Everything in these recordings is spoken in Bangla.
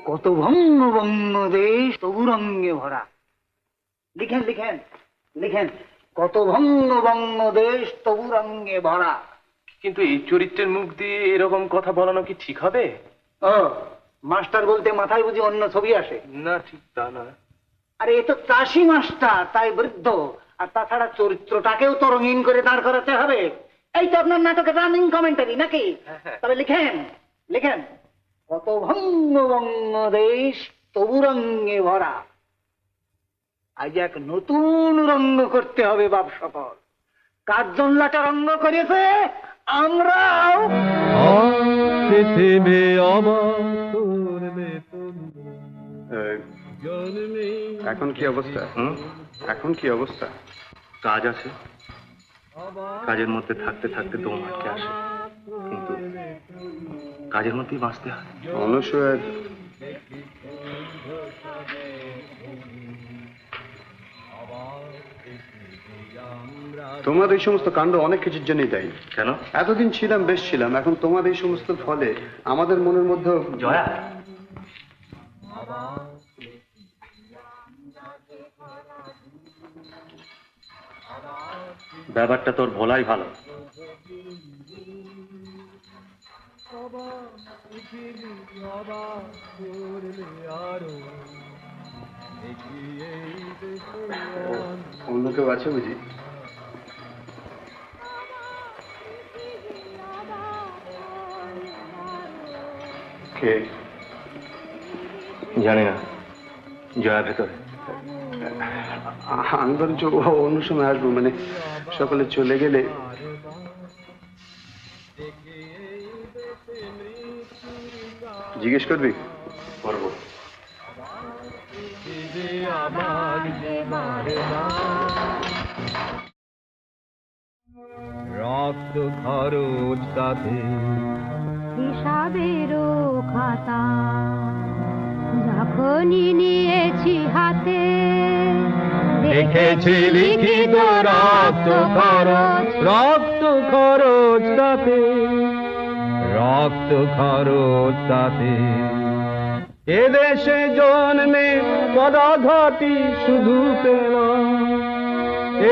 কত ভঙ্গ ভঙ্গ দেশ তবু রঙ্গে ভরা। লিখেন লিখেন লিখেন, কত ভঙ্গ ভঙ্গ দেশ তবু রঙ্গে ভরা। কিন্তু এই চরিত্রের মুখ দিয়ে এরকম কথা বলানো কি ঠিক হবে? ও মাস্টার বলতে মাথায় বুঝি অন্য ছবি আসে? না, ঠিক তা না। আরে এ তো চাষি মাস্টার, তাই বৃদ্ধ। আর তাছাড়া চরিত্রটাকেও তো রঙিন করে দাঁড় করাতে হবে। এই তো আপনার নাটকের রানিং কমেন্টারি নাকি? তবে লিখেন লিখেন, কত ভঙ্গ ভঙ্গ দেশ তবু রঙ্গে ভরা। আজ এক নতুন রঙ্গ করতে হবে বাপ সকল। কার্জন লাটা রঙ্গ করেছে, আমরাও পৃথিবী এখন কি অবস্থা? এখন কি অবস্থা? কাজ আছে, কাজের মধ্যে থাকতে থাকতে দম আটকে আসে, কিন্তু কাজের মধ্যেই বাঁচতে হয়। অনসূয়ার তোমার এই সমস্ত কাণ্ড অনেক কিছুর জন্যই দায়ী। কেন? এতদিন ছিলাম, বেশ ছিলাম, এখন তোমার এই সমস্ত ফলে আমাদের মনের মধ্যে। জয়া, ব্যাপারটা তোর ভোলাই ভালো। অন্য কেউ আছে বুঝি? কে? জানি না, জয়া ভেতরে। আমি বরঞ্চ অন্য সময় আসবো, মানে সকালে চলে গেলে। জিজ্ঞেস করবি? করবো। রক্ত খরচ তাতে হিসাবেরও খাতা যখনই নিয়েছি হাতে, দেখেছি লিখিত রক্ত খরচ তাতে, রক্ত খরচ তাতে। এদেশে জন্মে পদাঘাটি শুধু পেলাম,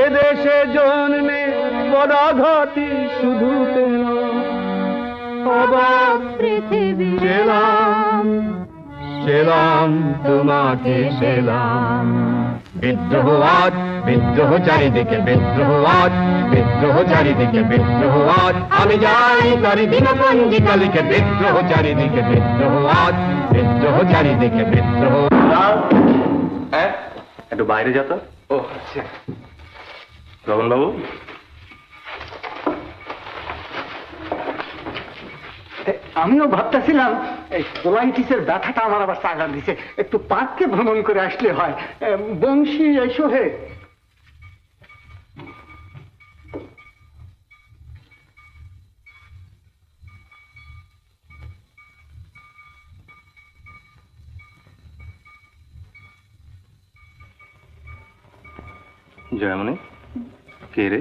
এদেশে জন্মে পদাঘাটি শুধু পেলাম। অবাক পৃথিবী ছেলাম, ছেলাম তোমাকে ছেলাম। বিদ্রোহ আজ, বিদ্রোহ চারিদিকে, বিদ্রোহ আজ, বিদ্রোহ চারিদিকে, বিদ্রোহ আজ। আমি যাই তারি দিনপঞ্জিকা লিখে, বিদ্রোহ চারিদিকে, বিদ্রোহ আজ, বিদ্রোহ চারিদিকে, বিদ্রোহ। হ্যাঁ, একটু বাইরে যা তো। ও আচ্ছা। রমন বাবু, আমিও ভাবতেছিলাম এই কোলাইটিসের ব্যথাটা আমার আবার চাগার দিছে, একটু পার্কে ভ্রমণ করে আসলে হয়। বংশী এসো হে। জয়ামণি, কে রে?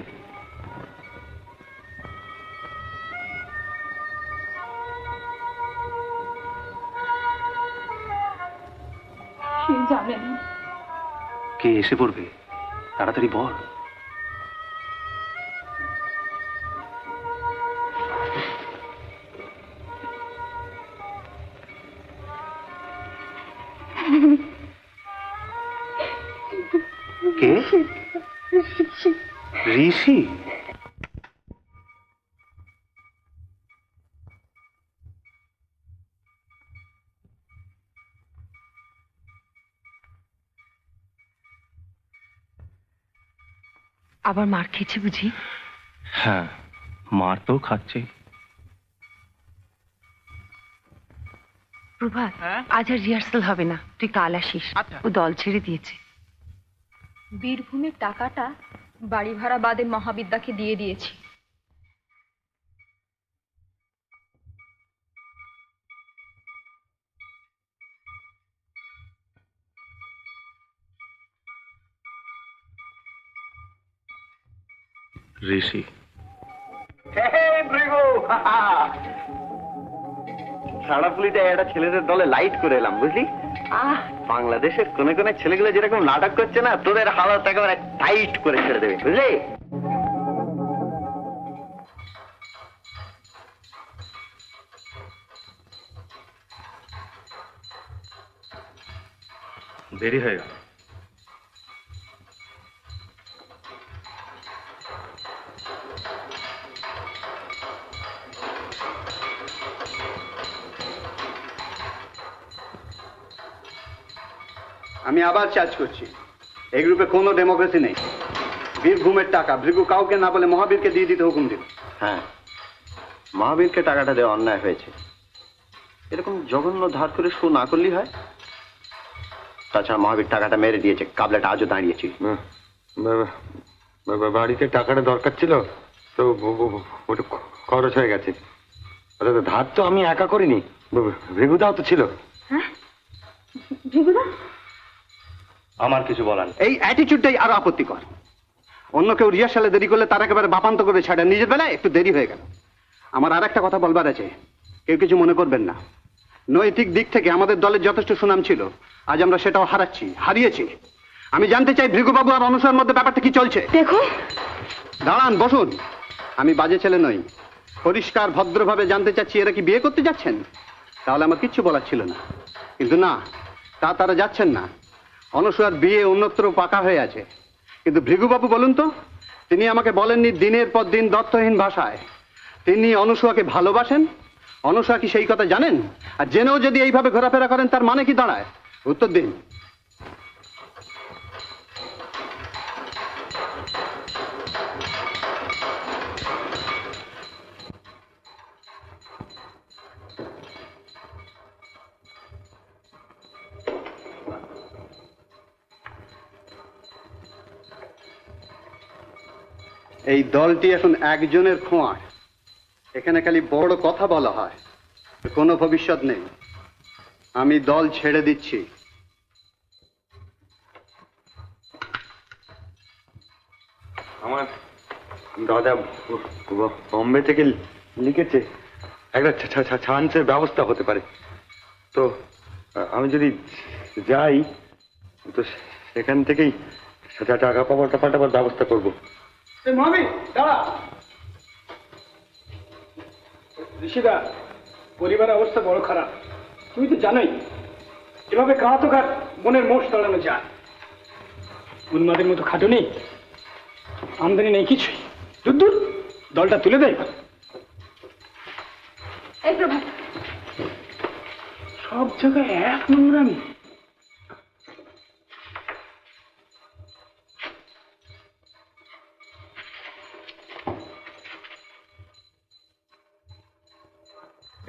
জানেন কে এসে পড়বে, তাড়াতাড়ি বল। কে? ঋষি? আবার মার খেয়েছে বুঝি? হ্যাঁ, মার তো খাচ্ছে। প্রভাত, আজ আর রিহার্সাল হবে না, তুই কাল আসিস। ও দল ছেড়ে দিয়েছে। বীরভূমের টাকাটা বাড়ি ভাড়া বাদে মহাবিদ্যাকে দিয়ে দিয়েছি। ঋষি? সারাপুলিটা একটা ছেলেদের দলে লাইট করে এলাম, বুঝলি? বাংলাদেশের কোনে কোনে ছেলেগুলো যেরকম নাটক করছে না, তোদের হালত একেবারে টাইট করে ছেড়ে দেবে, বুঝলি? দেরি হয়ে গেল। আমি আবার চার্জ করছি, এই গ্রুপে কোনো ডেমোক্রেসি নেই। বীরভূমের টাকা ভৃগু কাউকে না বলে মহাবীরকে দিয়ে দিতে হুকুম দিন। হ্যাঁ, মহাবীরকে টাকাটা দেওয়া অন্যায় হয়েছে। এরকম জঘন্য ধার করে শো না করলেই হয়। তাছাড়া মহাবীর টাকাটা মেরে দিয়েছে, কাবলাটা আজও দাঁড়িয়েছি। বাড়িতে টাকাটা দরকার ছিল তো ওটা খরচ হয়ে গেছে। ধার তো আমি একা করিনি, ভৃগুদাও তো ছিল। আমার কিছু বলার নেই। এই অ্যাটিটিউডটাই আরো আপত্তিকর। অন্য কেউ রিহার্সালে দেরি করলে তার একেবারে বাপান্ত করে ছাড়ে, নিজের বেলায় একটু দেরি হয়ে গেল। আমার আর একটা কথা বলবার আছে, কেউ কিছু মনে করবেন না। নৈতিক দিক থেকে আমাদের দলের যথেষ্ট সুনাম ছিল, আজ আমরা সেটাও হারিয়েছি। আমি জানতে চাই ভৃগুবাবু আর অনুসরণের মধ্যে ব্যাপারটা কি চলছে। দেখো, দাঁড়ান, বসুন। আমি বাজে ছেলে নই, পরিষ্কার ভদ্রভাবে জানতে চাচ্ছি এরা কি বিয়ে করতে যাচ্ছেন। তাহলে আমার কিচ্ছু বলার ছিল না, কিন্তু না, তারা যাচ্ছেন না। অনুসূয়ার বিয়ে অন্যত্র পাকা হয়ে আছে, কিন্তু ভৃগুবাবু বলুন তো, তিনি আমাকে বলেননি দিনের পর দিন দত্তহীন ভাষায় তিনি অনুসূয়াকে ভালোবাসেন? অনুসূয়া কি সেই কথা জানেন? আর জেনেও যদি এইভাবে ঘোরাফেরা করেন তার মানে কি দাঁড়ায়? উত্তর দিন। এই দলটি এখন একজনের খোঁয়ার। এখানে খালি বড় কথা বলা হয়, কোনো ভবিষ্যৎ নেই। আমি দল ছেড়ে দিচ্ছি। আমার দাদা বম্বে থেকে লিখেছে একটা ছাঞ্চের ব্যবস্থা হতে পারে, তো আমি যদি যাই তো সেখান থেকেই টাকা পাঠাবার ব্যবস্থা করবো। মহাবীর দাঁড়া। ঋষিদা, পরিবারের অবস্থা বড় খারাপ, তুমি তো জানোই। এভাবে ঘাতকার মনের মোষ তড়ানো যায়। উন্মাদের মতো খাটুনি, আমদানি নেই কিছুই। দূর দলটা তুলে দেয়। এই প্রভাত, সব জায়গায় এক নোংরামি।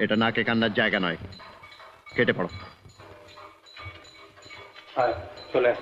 এটা নাকে কান্নার জায়গা নয়, কেটে পড়ো। চলে আস।